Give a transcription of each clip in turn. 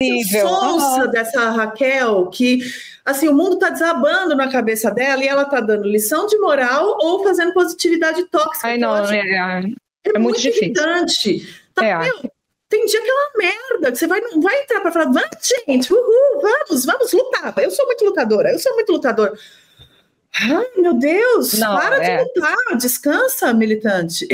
sonsa dessa Raquel, que assim, o mundo tá desabando na cabeça dela e ela tá dando lição de moral ou fazendo positividade tóxica. Ai, não, é muito difícil. Irritante. Tá, meu, tem dia que é uma merda, que você não vai entrar pra falar, vamos, gente, vamos lutar. Eu sou muito lutadora. Ai, meu Deus, para de lutar, descansa, militante.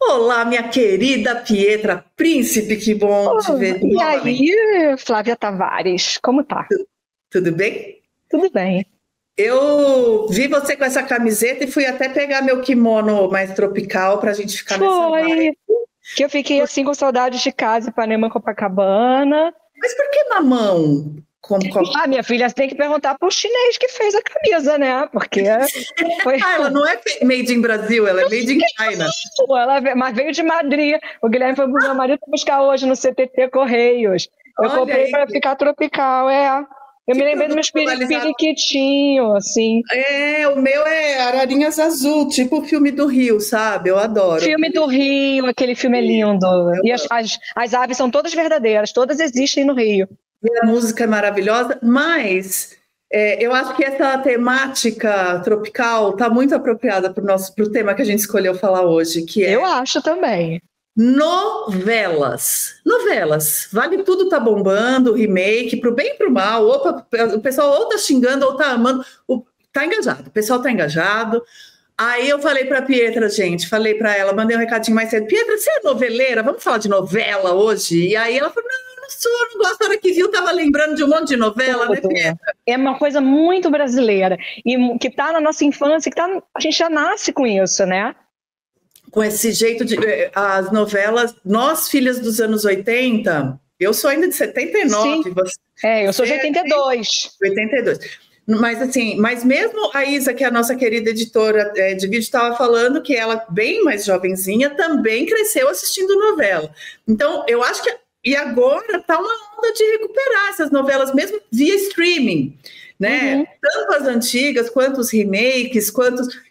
Olá, minha querida Pietra Príncipe, que bom te ver novamente. E aí, Flávia Tavares, como tá? Tudo bem? Tudo bem. Eu vi você com essa camiseta e fui até pegar meu kimono mais tropical pra gente ficar nessa vibe. Que eu fiquei assim com saudades de casa, Ipanema, Copacabana. Mas por que mamão? Minha filha, você tem que perguntar pro chinês que fez a camisa, né? Porque ela não é made in Brasil, ela é made in China. Mas veio de Madrid. O Guilherme foi pro meu marido buscar hoje no CTT Correios. Eu comprei para ficar tropical, Eu me lembrei do meu periquitinho, assim. O meu é Ararinhas Azul, tipo o filme do Rio, sabe? Eu adoro. Filme do Rio, aquele filme é lindo. E as aves são todas verdadeiras, todas existem no Rio. E a música é maravilhosa, mas eu acho que essa temática tropical está muito apropriada para o tema que a gente escolheu falar hoje, que é... Eu acho também. Novelas. Vale Tudo tá bombando, remake, pro bem e pro mal. O pessoal ou tá xingando ou tá amando. Tá engajado, o pessoal tá engajado. Aí eu falei pra Pietra, falei pra ela, mandei um recadinho mais cedo. Pietra, você é noveleira? Vamos falar de novela hoje? E aí ela falou, não gosto. A hora que viu, tava lembrando de um monte de novela, né, Pietra? É uma coisa muito brasileira. E que tá na nossa infância, a gente já nasce com isso, né? Com esse jeito de... As novelas, nós, filhas dos anos 80, eu sou ainda de 79. Sim. Eu sou de 82. 82. Mas mesmo a Isa, que é a nossa querida editora de vídeo, estava falando que ela, bem mais jovenzinha, também cresceu assistindo novela. Então, eu acho que... E agora está uma onda de recuperar essas novelas, mesmo via streaming, né? Uhum. Tanto as antigas, quanto os remakes,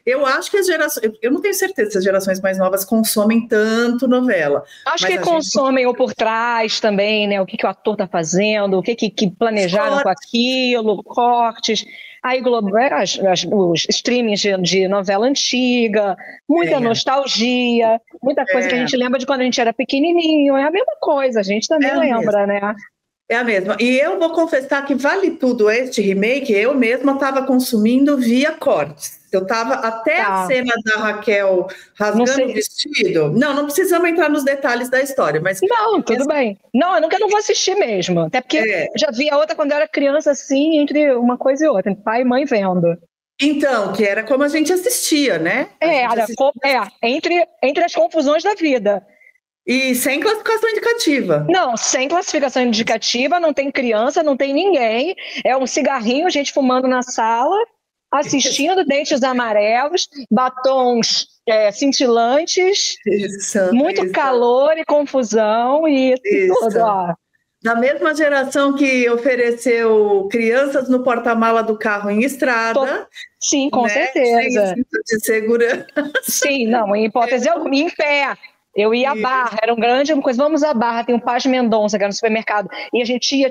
eu acho que as gerações... Eu não tenho certeza se as gerações mais novas consomem tanto novela. Acho que consomem ou por trás também, né? O que o ator está fazendo, o que planejaram com aquilo, cortes... Aí os streamings de novela antiga, muita nostalgia, muita coisa que a gente lembra de quando a gente era pequenininho. É a mesma coisa, a gente também lembra, né? É a mesma. E eu vou confessar que Vale Tudo, este remake, eu mesma estava consumindo via cortes. Eu estava até a cena da Raquel rasgando o vestido. Não precisamos entrar nos detalhes da história, mas... Não, tudo bem. Não, eu nunca não vou assistir mesmo. Até porque já vi a outra quando eu era criança, assim, entre uma coisa e outra, entre pai e mãe vendo. Então, que era como a gente assistia, né? Entre as confusões da vida. E sem classificação indicativa. Não, sem classificação indicativa, não tem criança, não tem ninguém. É um cigarrinho, gente fumando na sala, assistindo Dentes Amarelos, batons cintilantes, muito calor e confusão e tudo, ó. Da mesma geração que ofereceu crianças no porta-mala do carro em estrada. Sim, com certeza. Sem cinto de segurança. Sim, não, em hipótese alguma, em pé. Eu ia à Barra, era uma coisa, vamos à Barra, tem o Paz Mendonça, que era no supermercado, e a gente ia,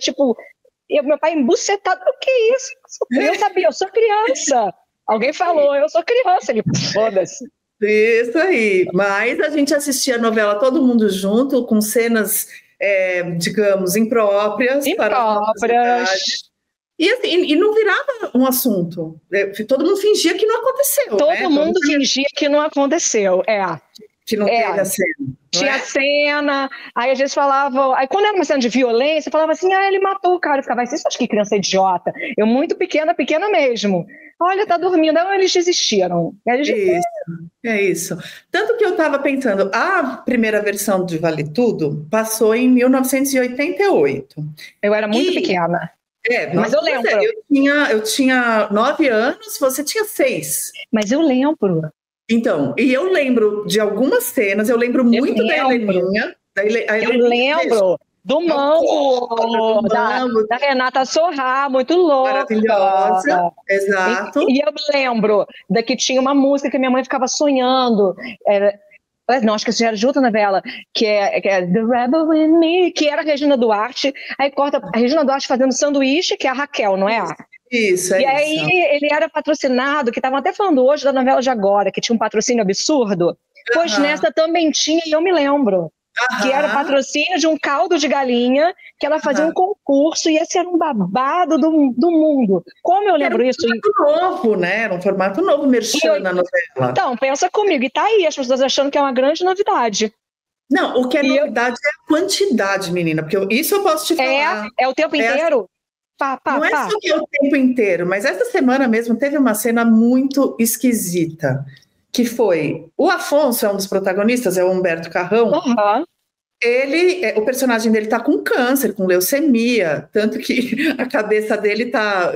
meu pai embucetado, o que é isso? Eu sabia, eu sou criança. Alguém falou, eu sou criança, ele, foda-se. Isso aí, mas a gente assistia a novela todo mundo junto, com cenas, digamos, impróprias. E, assim, e não virava um assunto, todo mundo fingia que não aconteceu. Todo mundo fingia que não aconteceu, Que não teve a cena. Tinha cena, aí às vezes falava. Aí quando era uma cena de violência, falava assim: ele matou o cara. Eu ficava, você acha que criança é idiota? Eu, muito pequena mesmo. Olha, tá dormindo. Aí eles desistiram. É isso. Tanto que eu estava pensando, a primeira versão de Vale Tudo passou em 1988. Eu era muito pequena. Mas eu lembro. Eu tinha 9 anos, você tinha 6. Mas eu lembro. Então, e eu lembro de algumas cenas, eu lembro muito da Heleninha. Eu lembro Do Mambo, da Renata Sorrah, muito louca. Maravilhosa, exato. E eu me lembro da que tinha uma música que minha mãe ficava sonhando. Não, acho que isso já era de outra novela, que é The Rebel in Me, que era a Regina Duarte. Aí corta a Regina Duarte fazendo sanduíche, que é a Raquel, não é? Isso, E aí ele era patrocinado, que estavam até falando hoje da novela de agora, que tinha um patrocínio absurdo. Pois nessa também tinha, e eu me lembro. Que era patrocínio de um caldo de galinha, que ela fazia um concurso, e esse era um babado do mundo. Como eu lembro isso? Era um formato novo, né? Era um formato novo, merchan na novela. Então, pensa comigo, e tá aí, as pessoas achando que é uma grande novidade. Não, o que é novidade é a quantidade, menina, porque isso eu posso te falar. É o tempo inteiro? Não é só que é o tempo inteiro, mas essa semana mesmo teve uma cena muito esquisita, que foi, o Afonso é um dos protagonistas, é o Humberto Carrão, o personagem dele tá com câncer, com leucemia, tanto que a cabeça dele tá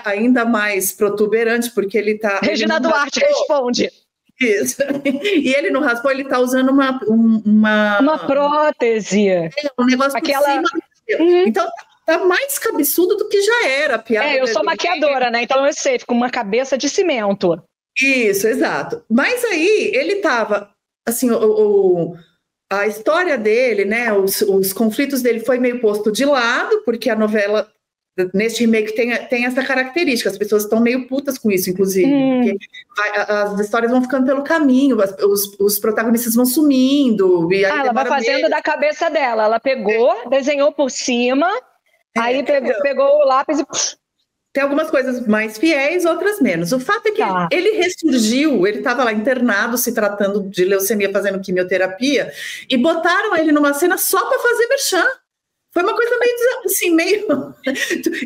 ainda mais protuberante, porque ele tá... Regina Duarte responde. Isso. E ele não raspou, ele tá usando uma prótese. Um negócio por cima do cabelo. Então tá mais cabeçudo do que já era a piada. Eu sou maquiadora, né? Então eu sei, fica uma cabeça de cimento. Isso, exato. Mas aí ele tava, assim, a história dele, né, os conflitos dele foi meio posto de lado, porque a novela, neste remake, tem essa característica, as pessoas estão meio putas com isso, inclusive, porque as histórias vão ficando pelo caminho, os protagonistas vão sumindo. E aí ela vai fazendo da cabeça dela, ela pegou, desenhou por cima, aí pegou o lápis e... Tem algumas coisas mais fiéis, outras menos. O fato é que ele ressurgiu, ele estava lá internado, se tratando de leucemia, fazendo quimioterapia, e botaram ele numa cena só para fazer merchan. Foi uma coisa meio assim, meio...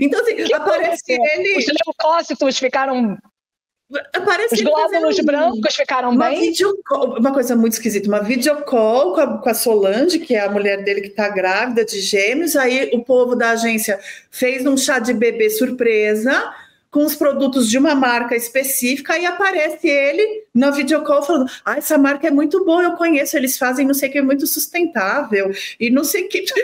Então, assim, aparece ele... Os leucócitos ficaram... Os glóbulos brancos ficaram bem? Uma coisa muito esquisita, uma videocall com a Solange, que é a mulher dele que está grávida de gêmeos, aí o povo da agência fez um chá de bebê surpresa, com os produtos de uma marca específica, e aparece ele na videocall falando, essa marca é muito boa, eu conheço, eles fazem não sei o que, é muito sustentável, e não sei o que, tipo...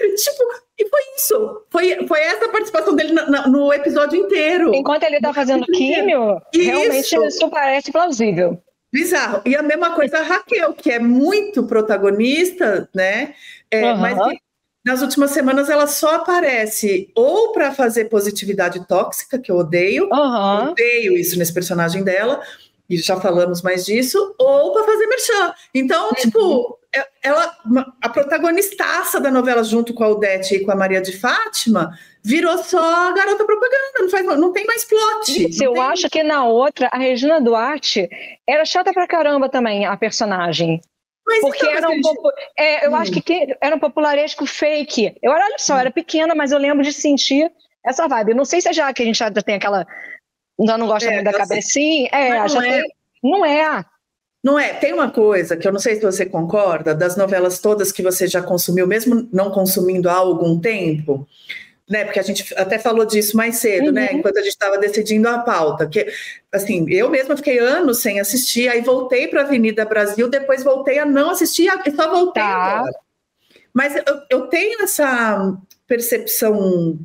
E foi isso, foi essa a participação dele no episódio inteiro. Enquanto ele está fazendo químio, realmente isso parece plausível. Bizarro. E a mesma coisa a Raquel, que é muito protagonista, né? Mas que nas últimas semanas ela só aparece ou para fazer positividade tóxica, que eu odeio, odeio isso nesse personagem dela, e já falamos mais disso, ou para fazer merchan. Então, tipo, a protagonistaça da novela, junto com a Odete e com a Maria de Fátima, virou só garota propaganda, não tem mais plot. Isso, eu acho que na outra, a Regina Duarte era chata pra caramba também, a personagem. Mas porque então, era eu acho que era um popularesco fake. Olha só, era pequena, mas eu lembro de sentir essa vibe. Não sei se é já que a gente já tem aquela... Já não gosta muito da cabecinha. Não é. Não é. Tem uma coisa que eu não sei se você concorda, das novelas todas que você já consumiu, mesmo não consumindo há algum tempo, né? Porque a gente até falou disso mais cedo, né? Enquanto a gente estava decidindo a pauta. Que, assim, eu mesma fiquei anos sem assistir, aí voltei para a Avenida Brasil, depois voltei a não assistir, e só voltei agora. Mas eu tenho essa percepção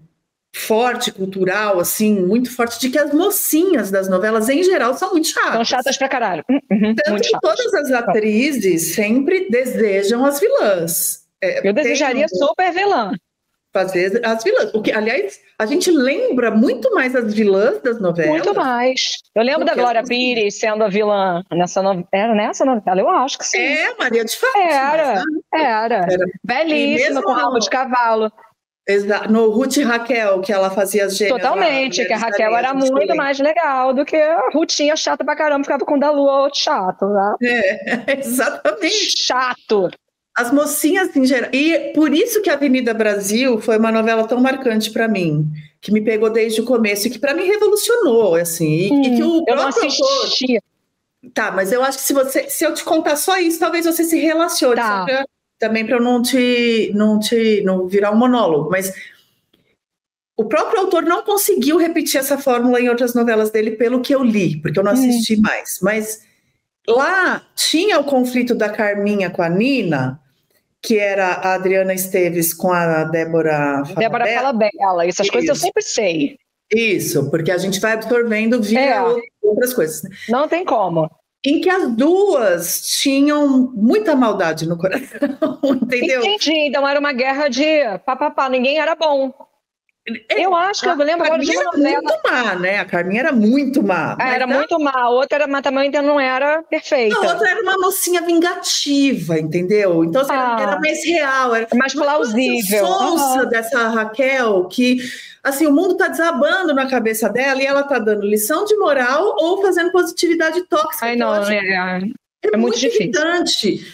forte, cultural, assim, muito forte, de que as mocinhas das novelas, em geral, são muito chatas. São chatas pra caralho. Tanto que todas as atrizes sempre desejam as vilãs. Eu desejaria super vilã. Fazer as vilãs. Porque, aliás, a gente lembra muito mais as vilãs das novelas. Muito mais. Eu lembro da Glória Pires sendo a vilã nessa novela. Era nessa novela? Eu acho que sim. Maria de Fátima. Era. Belíssima, com rabo de cavalo. Exato. No Ruth e Raquel, que ela fazia as gêmeas. Totalmente, que a Raquel era muito mais legal do que a Rutinha chata pra caramba, ficava com o da Lua outro chato, né? Exatamente. Chato. As mocinhas em geral. E por isso que a Avenida Brasil foi uma novela tão marcante para mim, que me pegou desde o começo e que para mim revolucionou, assim. E que o eu não assisti. Tá, mas eu acho que se eu te contar só isso, talvez você se relacione. Tá. Também para eu não virar um monólogo, mas o próprio autor não conseguiu repetir essa fórmula em outras novelas dele, pelo que eu li, porque eu não assisti mais. Mas lá tinha o conflito da Carminha com a Nina, que era a Adriana Esteves com a Débora Falabella, essas coisas eu sempre sei. Isso, porque a gente vai absorvendo via outras coisas. Não tem como. Em que as duas tinham muita maldade no coração, entendeu? Entendi, então era uma guerra de papapá, ninguém era bom. Eu acho que eu lembro agora de uma novela. Muito má, né? A Carminha era muito má. Era muito má. A outra mas também ainda não era perfeita. A outra era uma mocinha vingativa, entendeu? Então assim, era mais real. Era mais plausível. Sonsa dessa Raquel, que assim, o mundo tá desabando na cabeça dela e ela tá dando lição de moral ou fazendo positividade tóxica. Ai, não, é muito difícil. Irritante.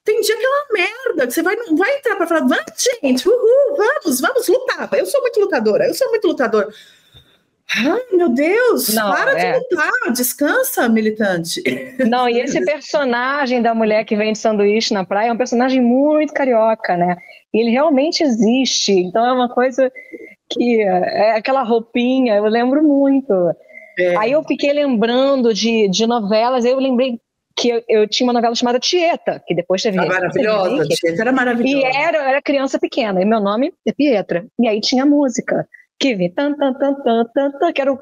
Tem dia que é uma merda, que você não vai entrar para falar, vamos, gente, vamos lutar. Eu sou muito lutadora. Ai, meu Deus, para de lutar, descansa, militante. Não, e esse personagem da mulher que vende sanduíche na praia é um personagem muito carioca, né? E ele realmente existe, então é uma coisa que é aquela roupinha, eu lembro muito. Aí eu fiquei lembrando de novelas, aí eu lembrei que eu tinha uma novela chamada Tieta, que depois teve... maravilhosa, Tieta era maravilhosa. E eu era criança pequena, e meu nome é Pietra. E aí tinha música, que que era o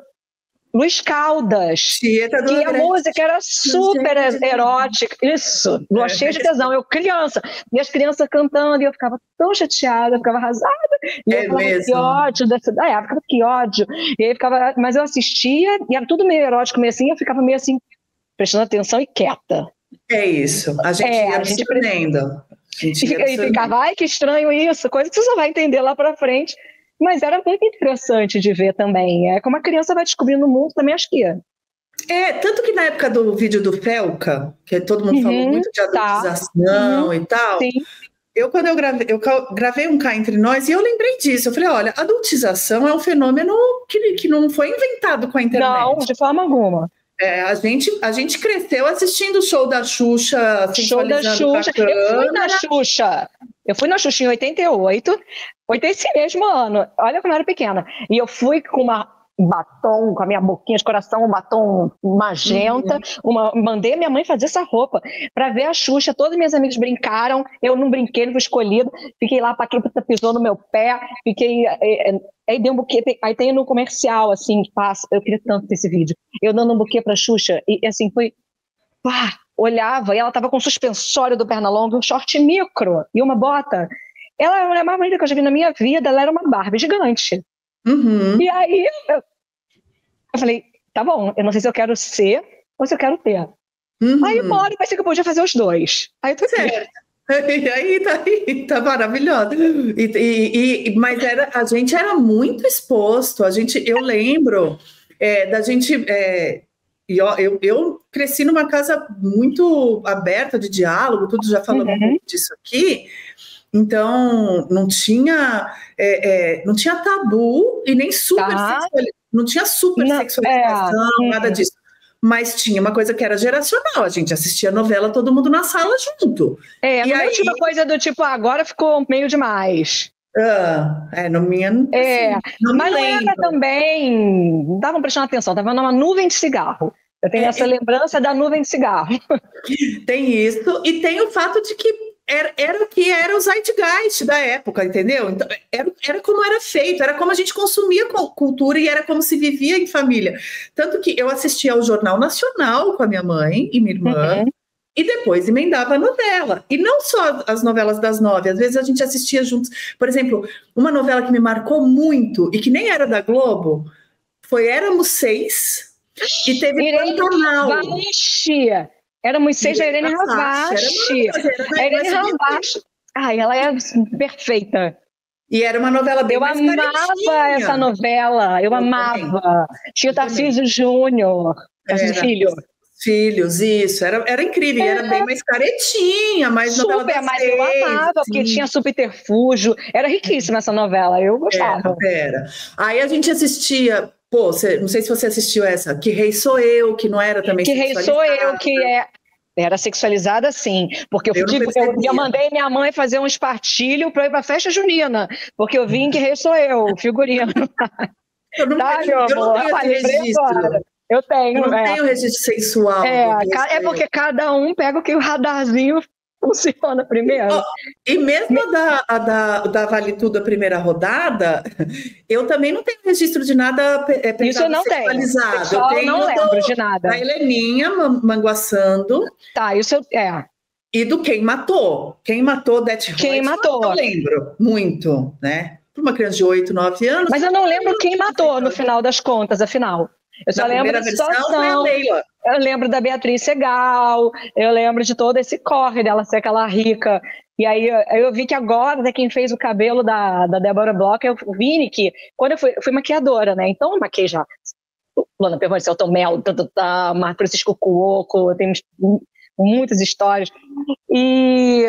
Luiz Caldas. Tieta do que a música era super erótica. Isso, lua cheia de tesão. Eu criança, e as crianças cantando, e eu ficava tão chateada, eu ficava arrasada. E eu ficava, que ódio dessa... eu ficava, que ódio. E aí ficava... Mas eu assistia, e era tudo meio erótico, meio assim, eu ficava meio assim, prestando atenção e quieta. É isso, a gente ia aprendendo. E ficava, ai, que estranho isso, coisa que você só vai entender lá pra frente. Mas era muito interessante de ver também. É como a criança vai descobrindo o mundo, também acho que é. Tanto que na época do vídeo do Felca, que todo mundo falou muito de adultização e tal, quando eu gravei um Cá Entre Nós, e eu lembrei disso, eu falei, olha, adultização é um fenômeno que não foi inventado com a internet. Não, de forma alguma. A gente cresceu assistindo o show da Xuxa, sensualizando bacana. Eu fui na Xuxa em 88, foi esse mesmo ano, olha como eu era pequena, e eu fui com um batom, com a minha boquinha de coração, um batom magenta, mandei a minha mãe fazer essa roupa para ver a Xuxa, todos meus amigos brincaram, eu não brinquei, não fui escolhido, fiquei lá, Paquita pisou no meu pé, aí dei um buquê, aí tem no comercial, assim, que passa, eu queria tanto ter esse vídeo, eu dando um buquê pra Xuxa, e assim, foi, olhava, e ela tava com um suspensório do Pernalonga, um short micro, e uma bota, ela era a mulher mais bonita que eu já vi na minha vida, ela era uma Barbie gigante. E aí eu falei, tá bom, eu não sei se eu quero ser ou se eu quero ter. Aí uma hora vai ser que eu podia fazer os dois. Aí eu tô certo. E aí tá maravilhosa. Mas a gente era muito exposto. Eu lembro da gente. Eu cresci numa casa muito aberta de diálogo, tudo já falando disso aqui. Então, não tinha tabu e nem não tinha super sexualização, nada disso. Mas tinha uma coisa que era geracional, a gente assistia novela, todo mundo na sala junto. E aí tinha uma coisa do tipo, agora ficou meio demais. No minha não mas não era também, não estavam prestando atenção, estava numa nuvem de cigarro. Eu tenho essa lembrança da nuvem de cigarro. Tem isso, e tem o fato de que era o que era o zeitgeist da época, entendeu? Então, era como era feito, era como a gente consumia cultura e era como se vivia em família. Tanto que eu assistia ao Jornal Nacional com a minha mãe e minha irmã, e depois emendava a novela. E não só as novelas das 9, às vezes a gente assistia juntos. Por exemplo, uma novela que me marcou muito e que nem era da Globo, foi Éramos Seis, e teve Pantanal. Éramos Seis da Irene Ravache. Ela é perfeita. E era uma novela bem mais caretinha. Eu amava essa novela, eu amava. Tinha o Tarcísio Júnior, Filhos, isso. Era incrível, era bem mais caretinha, mais novela das mas eu amava, porque tinha subterfúgio. Era riquíssima essa novela, eu gostava. Aí a gente assistia... não sei se você assistiu essa, Que Rei Sou Eu, que não era também sexualizada. Que Rei Sou Eu, que era sexualizada sim, porque eu mandei minha mãe fazer um espartilho para ir para a festa junina, porque eu vi em Que Rei Sou Eu, figurino. Eu não tenho registro. Eu tenho. Eu não tenho registro sexual. Porque cada um pega o que o radarzinho funciona primeiro. E mesmo da Vale Tudo, a primeira rodada, eu também não tenho registro de nada Isso eu não sexualizado. Eu tenho não lembro de nada. Da Heleninha manguaçando. Tá, isso é. E do Quem Matou. Quem matou Odete Roitman. Quem matou. Eu lembro muito, né? Para uma criança de 8, 9 anos. Mas eu não lembro quem matou no final das contas, afinal. Eu só lembro da situação. Eu lembro da Beatriz Segal, eu lembro de todo esse corre dela ser aquela rica. E aí eu vi que agora, né, quem fez o cabelo da Débora Bloch é o Vini, que quando eu fui maquiadora, né? Então eu maquei já Luana Piovani, Celton Mello, Marco Francisco Cuoco, tem muitas histórias. E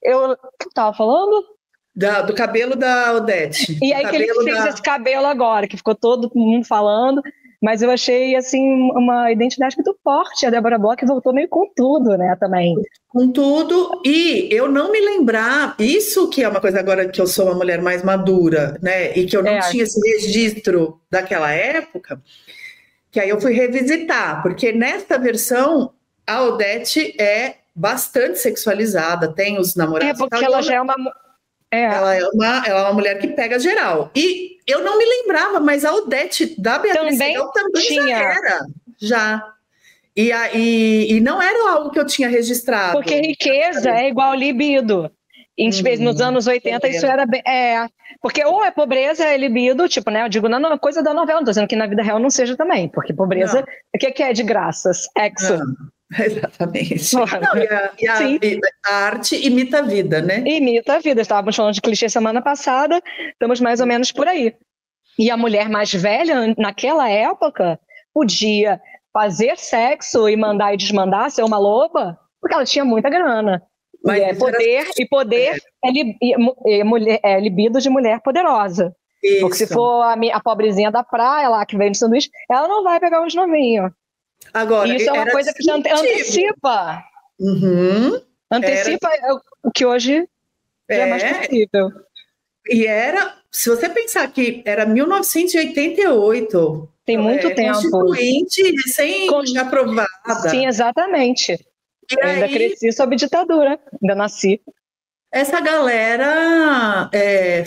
o que eu estava falando? Do cabelo da Odete. E aí que ele fez esse cabelo agora, que ficou todo mundo falando, mas eu achei, assim, uma identidade muito forte. A Débora Bloch voltou meio com tudo, né, também. Com tudo, e eu não me lembrar, isso que é uma coisa agora que eu sou uma mulher mais madura, né, e que eu não tinha esse registro daquela época, que aí eu fui revisitar, porque nesta versão, a Odete é bastante sexualizada, tem os namorados. Porque ela já é uma... Ela é uma mulher que pega geral. E eu não me lembrava, mas a Odete da Beatriz Segal também tinha. Já era. Já. E não era algo que eu tinha registrado. Porque riqueza é igual libido. Nos anos 80 isso era bem... porque ou é pobreza, é libido, tipo, né? Eu digo na coisa da novela, não tô dizendo que na vida real não seja também, porque pobreza, o que é de graça? Sexo. Exatamente. A arte imita a vida, né? Imita a vida. Estávamos falando de clichê semana passada, estamos mais ou menos por aí. E a mulher mais velha, naquela época, podia fazer sexo e mandar e desmandar, ser uma loba, porque ela tinha muita grana. Mas poder é libido de mulher poderosa. Isso. Porque se for a pobrezinha da praia lá, que vende sanduíche, ela não vai pegar os novinhos. Agora, isso é uma coisa que já antecipa. Antecipa o que hoje é mais possível. E se você pensar que era 1988. Tem muito tempo. Constituinte recém-aprovada. Sim, exatamente. Eu ainda cresci sob ditadura, ainda nasci. Essa galera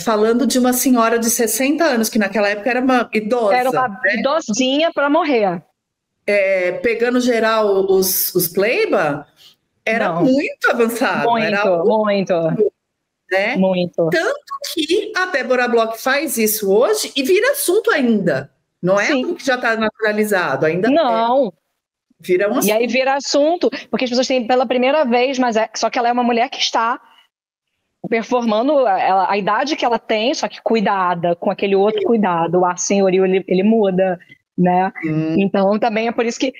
falando de uma senhora de 60 anos, que naquela época era uma idosa. Era uma idosinha para morrer. Pegando geral os playba, era muito avançado. Muito. Né? Muito. Tanto que a Débora Bloch faz isso hoje e vira assunto ainda. Não é algo que já está naturalizado, ainda não. Vira um assunto. E aí vira assunto, porque as pessoas têm pela primeira vez, só que ela é uma mulher que está performando a idade que ela tem, só que cuidada, com aquele outro cuidado. O ar senhorio, ele muda, né? Então também é por isso que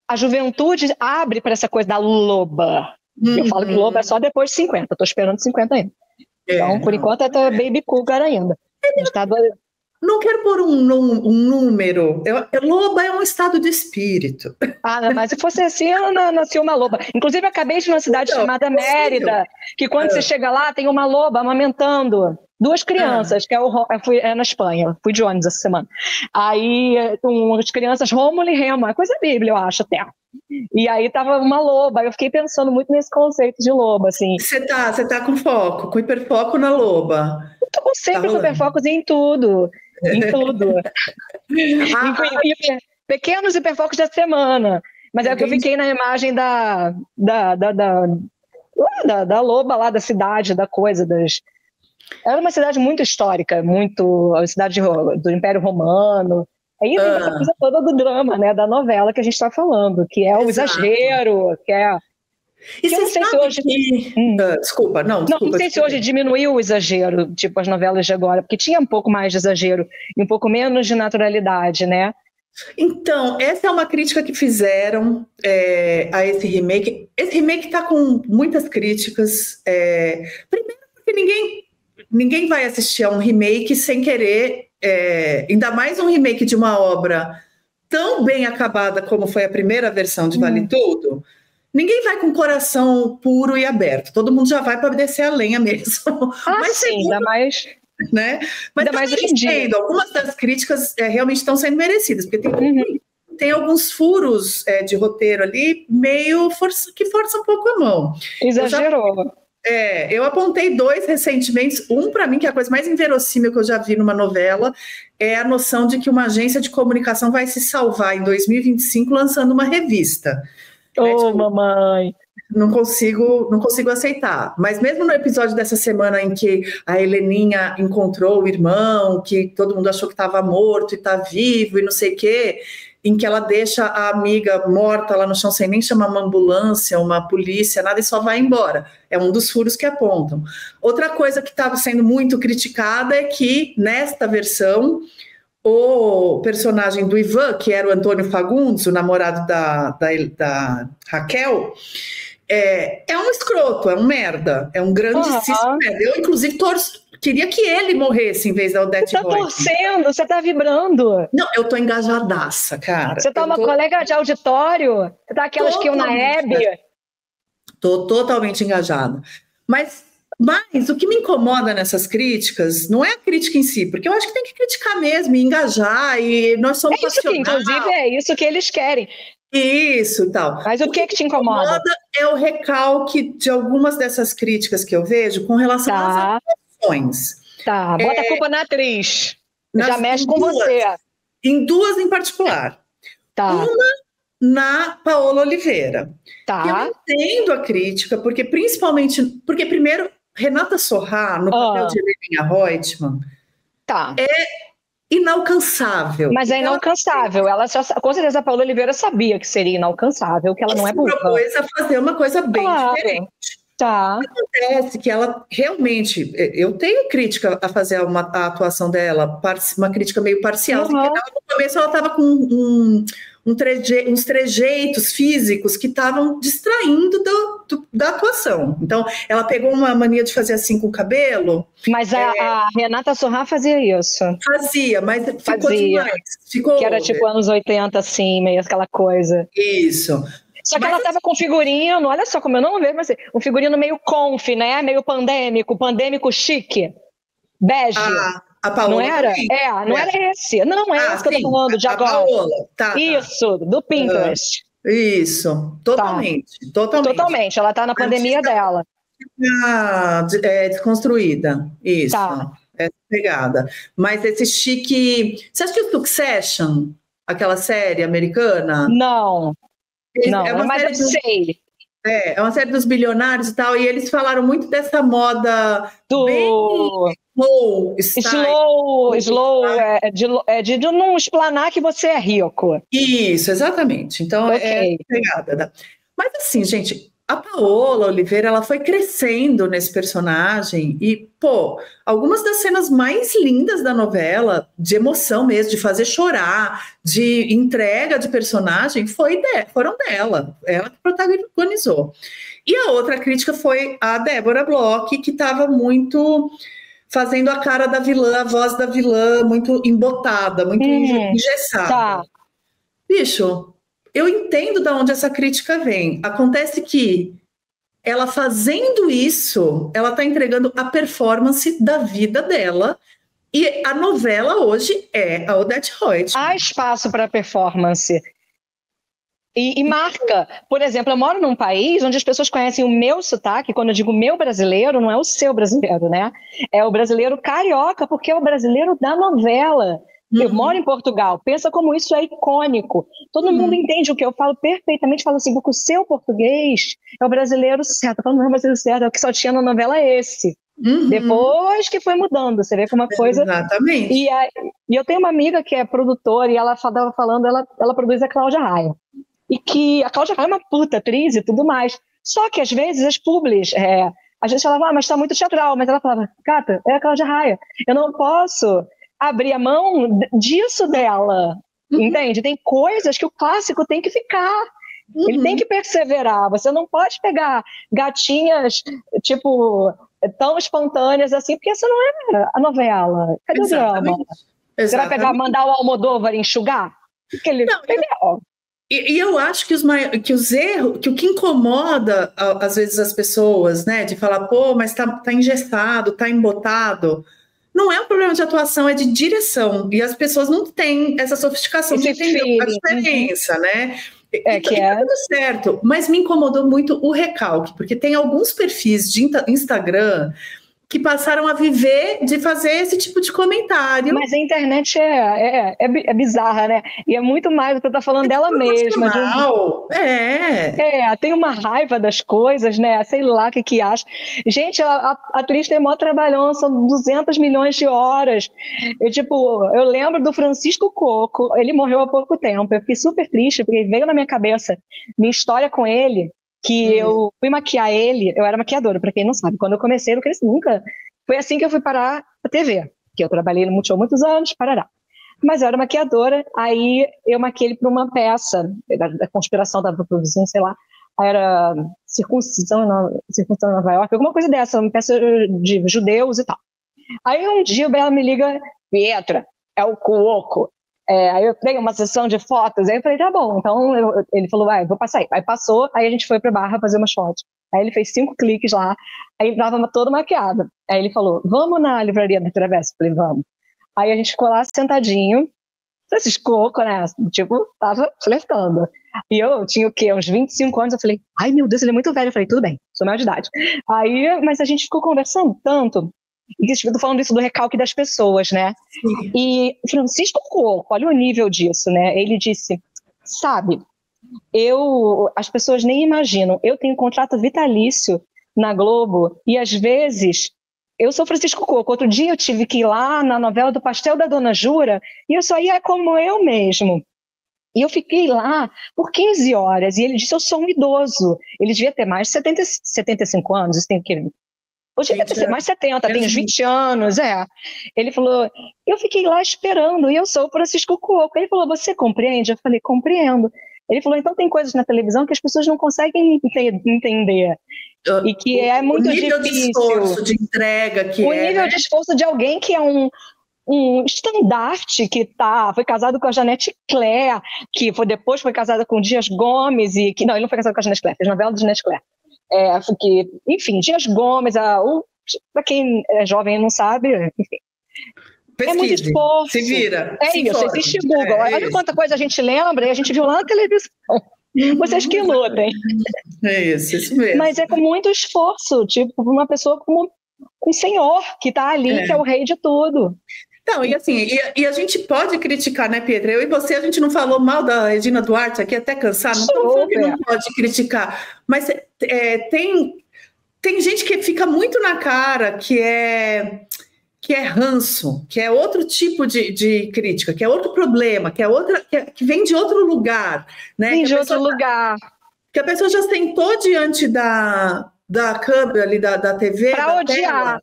a juventude abre para essa coisa da loba. Eu falo que loba é só depois de 50, estou esperando 50 ainda. Então, por enquanto, é baby cougar ainda. Não quero pôr um número. Loba é um estado de espírito. Mas se fosse assim, eu nasci uma loba. Inclusive, acabei de ir numa cidade chamada Mérida, que quando você chega lá, tem uma loba amamentando 2 crianças, que fui na Espanha, fui de ônibus essa semana. Aí, as crianças, Rômulo e Remo, é coisa bíblia, eu acho, até. E aí tava uma loba, eu fiquei pensando muito nesse conceito de loba, assim. Você tá com foco, com hiperfoco na loba. Eu tô sempre com hiperfocos em tudo. Em tudo. Pequenos hiperfocos da semana. Mas é que eu fiquei na imagem da loba lá da cidade, da coisa das... Era uma cidade muito histórica, a cidade do Império Romano. Aí tem essa coisa toda do drama, né, da novela que a gente está falando, que é o exagero, que é... E você sabe se hoje... Desculpa. Não sei se hoje diminuiu o exagero, tipo as novelas de agora, porque tinha um pouco mais de exagero e um pouco menos de naturalidade, né? Então, essa é uma crítica que fizeram a esse remake. Esse remake está com muitas críticas. Primeiro porque ninguém vai assistir a um remake sem querer, ainda mais um remake de uma obra tão bem acabada como foi a primeira versão de Vale Tudo. Ninguém vai com o coração puro e aberto. Todo mundo já vai para descer a lenha mesmo. Mas sim, ainda mais... Né? Mas ainda mais hoje em dia. Algumas das críticas realmente estão sendo merecidas, porque tem tem alguns furos de roteiro ali, meio que força um pouco a mão. Exagerou. Eu apontei 2 recentemente. Um, para mim, que é a coisa mais inverossímil que eu já vi numa novela, é a noção de que uma agência de comunicação vai se salvar em 2025 lançando uma revista. Mamãe! Não consigo aceitar. Mas mesmo no episódio dessa semana em que a Heleninha encontrou o irmão, que todo mundo achou que estava morto e está vivo e não sei o quê, em que ela deixa a amiga morta lá no chão sem nem chamar uma ambulância, uma polícia, nada, e só vai embora. É um dos furos que apontam. Outra coisa que estava sendo muito criticada é que, nesta versão, o personagem do Ivan, que era o Antônio Fagundes, o namorado da Raquel, é um escroto, é um merda, é um grandíssimo merda. Eu, inclusive, queria que ele morresse em vez da Odete Roitman. Você tá torcendo, você tá vibrando. Não, eu tô engajadaça, cara. Você tá uma colega de auditório? Você tá aquelas que iam na Hebe? Tô totalmente engajada. Mas o que me incomoda nessas críticas não é a crítica em si, porque eu acho que tem que criticar mesmo, e engajar, e nós somos passionais. Inclusive, é isso que eles querem. Isso, tal. Mas o que te incomoda? É o recalque de algumas dessas críticas que eu vejo com relação às atuações. Tá, bota a culpa na atriz. Já mexe com você. Em 2 em particular. Tá. Uma na Paola Oliveira. Tá. Eu entendo a crítica, porque primeiro, Renata Sorrah, no papel de Heleninha Roitman, é inalcançável. Mas é inalcançável. Com certeza a Paola Oliveira sabia que seria inalcançável, que ela não é burra. Propôs a fazer uma coisa bem diferente. Tá. Acontece que ela realmente, eu tenho crítica a fazer a atuação dela, uma crítica meio parcial, porque no começo ela estava com uns trejeitos físicos que estavam distraindo da atuação. Então, ela pegou uma mania de fazer assim com o cabelo. Mas a Renata Sorrah fazia isso. Fazia, mas ficou demais. Que era tipo anos 80, assim, meio aquela coisa. Isso. Só que ela tava com figurino, olha só como eu não vejo, mas um figurino meio conf, né? Meio pandêmico chique. Bege. A Paola não era? Também. Não era esse. Não, é esse que eu tô falando de agora. Paola. Tá. Isso, do Pinterest. Isso, totalmente. Totalmente, ela tá na pandemia dela. Desconstruída, isso. Tá. Essa pegada. Mas esse chique... Você acha que o Succession, aquela série americana? Não, mas eu sei. É uma série dos bilionários e tal, e eles falaram muito dessa moda bem slow, de não explanar que você é rico. Isso, exatamente. Então, é pegada. Mas assim, gente, a Paola Oliveira, ela foi crescendo nesse personagem e, algumas das cenas mais lindas da novela, de emoção mesmo, de fazer chorar, de entrega de personagem, foram dela. Ela que protagonizou. E a outra crítica foi a Débora Bloch, que estava muito fazendo a cara da vilã, a voz da vilã, muito embotada, muito engessada. Tá. Bicho, eu entendo de onde essa crítica vem. Acontece que ela fazendo isso, ela está entregando a performance da vida dela, e a novela hoje é a Odete Roitman. Há espaço para performance. E marca. Por exemplo, eu moro num país onde as pessoas conhecem o meu sotaque. Quando eu digo meu brasileiro, não é o seu brasileiro, né? É o brasileiro carioca, porque é o brasileiro da novela. Eu moro em Portugal, pensa como isso é icônico. Todo mundo entende o que eu falo perfeitamente, fala assim, porque o seu português é o brasileiro certo. Eu falo, não é o brasileiro certo, é o que só tinha na novela esse. Depois que foi mudando, você vê que uma coisa... Exatamente. E eu tenho uma amiga que é produtora e ela estava falando, ela produz a Cláudia Raia. E que a Cláudia Raia é uma puta atriz e tudo mais. Só que às vezes as publis, a gente falava, mas tá muito teatral, mas ela falava, Cata, é a Cláudia Raia, eu não posso abrir a mão disso dela, entende? Tem coisas que o clássico tem que ficar, ele tem que perseverar, você não pode pegar gatinhas, tipo, tão espontâneas assim, porque essa não é a novela. Cadê o drama? Você vai pegar, mandar o Almodóvar enxugar? Porque ele E eu acho que os erros, que o que incomoda às vezes as pessoas, né, de falar, mas tá engessado, tá embotado, não é um problema de atuação, é de direção. E as pessoas não têm essa sofisticação de entender a diferença, né? Que tá tudo certo, mas me incomodou muito o recalque, porque tem alguns perfis de Instagram que passaram a viver de fazer esse tipo de comentário. Mas a internet é bizarra, né? E é muito mais, você tá falando dela mesma. Tem uma raiva das coisas, né? Sei lá o que acha. Gente, a atriz tem maior trabalhão, são 200 milhões de horas. Eu lembro do Francisco Coco, ele morreu há pouco tempo, eu fiquei super triste, porque veio na minha cabeça minha história com ele, que eu fui maquiar ele, eu era maquiadora, para quem não sabe, quando eu comecei, eu cresci nunca. Foi assim que eu fui parar a TV, que eu trabalhei no Multishow há muitos anos, parará. Mas eu era maquiadora, aí eu maquiei ele para uma peça, da conspiração da produção, sei lá, era Circuncisão em Nova York, alguma coisa dessa, uma peça de judeus e tal. Aí um dia o Bela me liga, Pietra, é o Cuoco. Aí eu peguei uma sessão de fotos, aí eu falei, tá bom, então ele falou, vou passar aí. Aí passou, aí a gente foi pra Barra fazer umas fotos. Aí ele fez 5 cliques lá, aí tava toda maquiada. Aí ele falou, vamos na livraria do Travessa? Eu falei, vamos. Aí a gente ficou lá sentadinho, Francisco Coco, né, tava flertando. E eu tinha o quê, uns 25 anos, eu falei, ai meu Deus, ele é muito velho. Eu falei, tudo bem, sou maior de idade. Mas a gente ficou conversando tanto, e eu tô falando isso do recalque das pessoas, né? Sim. E Francisco Coco, olha o nível disso, né? Ele disse, sabe, as pessoas nem imaginam, eu tenho um contrato vitalício na Globo e às vezes eu sou Francisco Coco. Outro dia eu tive que ir lá na novela do Pastel da Dona Jura e eu só ia como eu mesmo. E eu fiquei lá por 15 horas e ele disse, eu sou um idoso. Ele devia ter mais de 75 anos, isso tem que... Hoje deve ter mais 70, tem uns 20 anos, Ele falou, eu fiquei lá esperando e eu sou o Francisco Coco. Ele falou, você compreende? Eu falei, compreendo. Ele falou, então tem coisas na televisão que as pessoas não conseguem entender. E que é muito difícil. O nível de esforço, de entrega que o nível de esforço de alguém que é um estandarte que foi casado com a Janete Claire, que depois foi casada com o Dias Gomes, não, ele não foi casado com a Janete Claire, fez novela de Janete Claire. Enfim, Dias Gomes, para quem é jovem e não sabe, enfim. Pesquise, é muito esforço. Se vira. Existe Google. Olha quanta coisa a gente lembra e a gente viu lá na televisão. Vocês que lutem. Isso mesmo. Mas é com muito esforço, uma pessoa como um senhor que está ali, que é o rei de tudo. Não, e assim, e a gente pode criticar, né, Pietra? Eu e você, a gente não falou mal da Regina Duarte aqui até cansar, não estou falando que não pode criticar, mas tem gente que fica muito na cara que é ranço, que é outro tipo de crítica, que é outro problema, que vem de outro lugar, né? Vem de outro lugar. Que a pessoa já sentou diante da câmera ali, da TV, para odiar.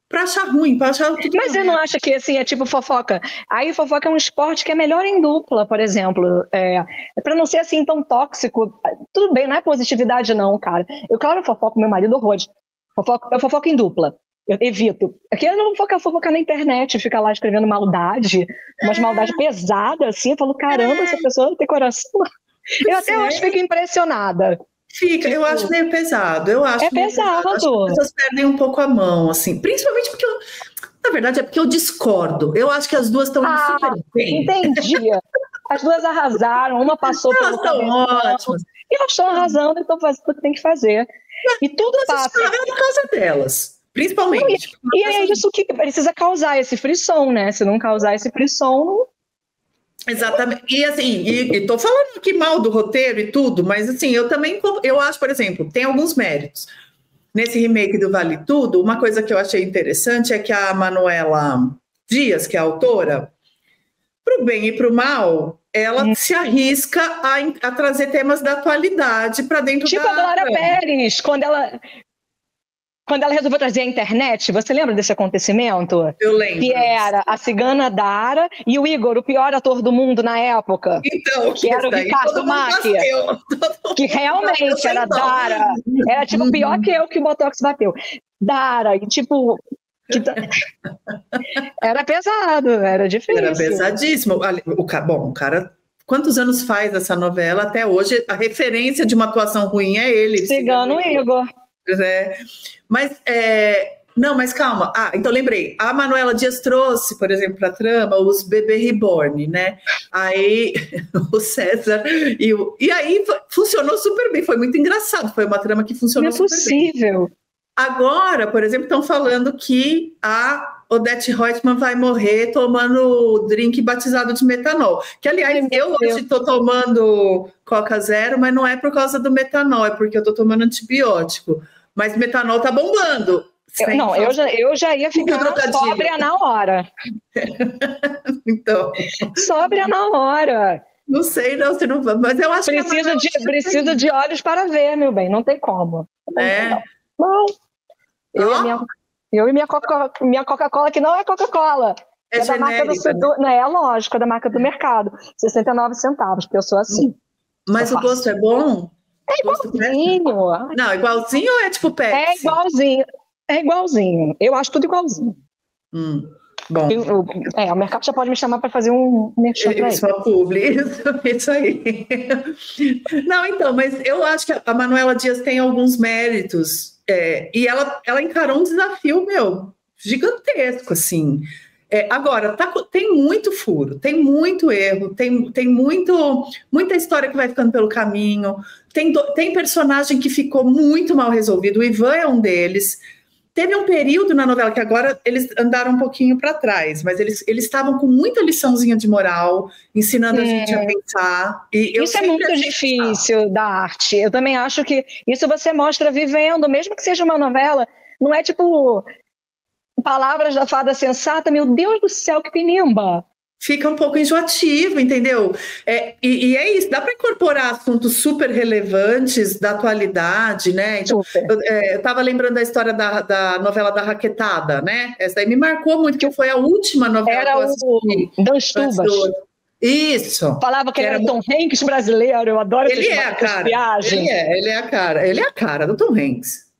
Para achar ruim, para achar tudo. Mas você não acha que assim é tipo fofoca? Aí fofoca é um esporte que é melhor em dupla, por exemplo. Para não ser assim tão tóxico. Tudo bem, não é positividade não, cara. Eu, claro, fofoco com meu marido horrores. Eu fofoco em dupla. Eu evito. Aqui eu não vou fofocar na internet, ficar lá escrevendo maldade, umas maldades pesadas, assim. Eu falo, caramba, essa pessoa não tem coração. Eu até hoje fico impressionada. Eu acho meio pesado. Eu acho pesado. Acho que as pessoas perdem um pouco a mão, assim. Principalmente porque na verdade, é porque eu discordo. Eu acho que as duas estão super bem. Entendi. As duas arrasaram, uma passou pelo estão ótimas. E elas estão arrasando, então fazem o que tem que fazer. E tudo passa. É por causa delas, principalmente. E é isso que precisa causar esse frisson, né? Se não causar esse frisson, não... Exatamente. E assim, estou falando aqui mal do roteiro e tudo, mas assim, eu acho, por exemplo, tem alguns méritos. Nesse remake do Vale Tudo, uma coisa que eu achei interessante é que a Manuela Dias, que é a autora, para o bem e para o mal, ela se arrisca a trazer temas da atualidade para dentro da... Tipo a Glória Pérez, quando ela resolveu trazer a internet, você lembra desse acontecimento? Eu lembro. Que era a cigana Dara e o Igor, o pior ator do mundo na época. Então, que era o Ricardo Mack. Que realmente era Dara. Era tipo pior que eu que o Botox bateu. Dara, e tipo... Era pesado, era difícil. Era pesadíssimo. O cara... Quantos anos faz essa novela? Até hoje, a referência de uma atuação ruim é ele. Cigano Igor. Mas Não, mas calma. Ah, então lembrei. A Manuela Dias trouxe, por exemplo, para a trama, os bebê reborn, né? Aí o César e aí funcionou super bem. Foi muito engraçado. Foi uma trama que funcionou super bem. Não é possível. Agora, por exemplo, estão falando que a Odete Roitman vai morrer tomando drink batizado de metanol. Que, aliás, eu hoje estou tomando Coca Zero, mas não é por causa do metanol, é porque eu estou tomando antibiótico. Mas metanol tá bombando. Eu já ia ficar sóbria na hora. Então. Sóbria na hora. Não sei, não, você não vai. Mas eu acho que. Preciso de olhos para ver, meu bem. Não tem como. Não. Eu e minha Coca-Cola, que não é Coca-Cola. É da marca do é lógico, é da marca do mercado. 69 centavos, porque eu sou assim. Mas o gosto é bom? É igualzinho. Não, igualzinho ou é tipo Pepsi? É igualzinho. É igualzinho. Eu acho tudo igualzinho. Bom. O mercado já pode me chamar para fazer um merchan para isso. Isso aí. Não, então, mas eu acho que a Manuela Dias tem alguns méritos. E ela encarou um desafio, gigantesco, assim. Agora, tem muito furo, tem muito erro, tem muita história que vai ficando pelo caminho, tem personagem que ficou muito mal resolvido, o Ivan é um deles. Teve um período na novela que agora eles andaram um pouquinho para trás, mas eles estavam com muita liçãozinha de moral, ensinando a gente a pensar. Isso é muito difícil da arte. Eu também acho que isso você mostra vivendo, mesmo que seja uma novela, não é tipo palavras da fada sensata, meu Deus do céu, que penimba. Fica um pouco enjoativo, entendeu? E é isso, dá para incorporar assuntos super relevantes da atualidade, né? Então, eu estava lembrando da história da novela da Raquetada, né? Essa daí me marcou muito, que foi a última novela que eu assisti. Era o Dan Stubas. Isso. Falava que ele era o Tom Hanks brasileiro, eu adoro essas viagens. Ele é a cara do Tom Hanks.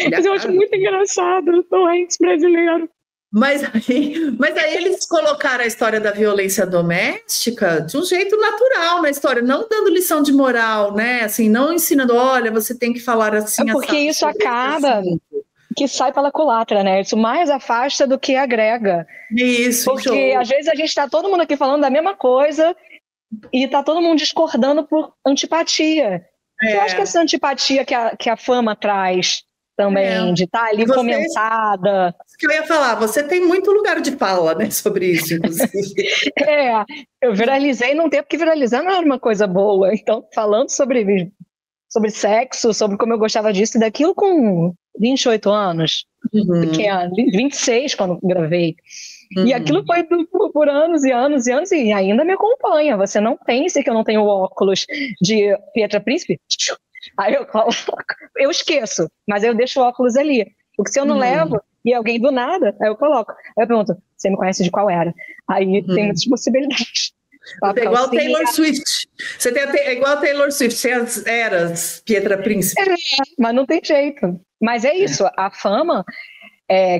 Mas eu acho muito engraçado o Tom Hanks brasileiro. Mas aí eles colocaram a história da violência doméstica de um jeito natural na história, não dando lição de moral, né? Assim, não ensinando, olha, você tem que falar assim. Porque isso acaba que sai pela culatra, né? Isso mais afasta do que agrega. Isso. Porque às vezes a gente está todo mundo aqui falando da mesma coisa e está todo mundo discordando por antipatia. Eu acho que essa antipatia que a fama traz também, de estar ali comentada. Isso que eu ia falar, você tem muito lugar de fala, né, sobre isso, inclusive. Eu viralizei num tempo que viralizar não era uma coisa boa, então falando sobre sexo, sobre como eu gostava disso e daquilo com 28 anos, pequena, 26 quando gravei. E aquilo foi por anos e anos e anos e ainda me acompanha. Você não pense que eu não tenho óculos de Pietra Príncipe. Aí eu coloco, eu esqueço, mas eu deixo o óculos ali. Porque se eu não levo e alguém do nada, aí eu coloco. Aí eu pergunto, você me conhece de qual era? Aí tem muitas possibilidades. Você é igual Taylor Swift. Você é igual Taylor Swift, tem as eras Pietra Príncipe. Mas não tem jeito. Mas é isso, a fama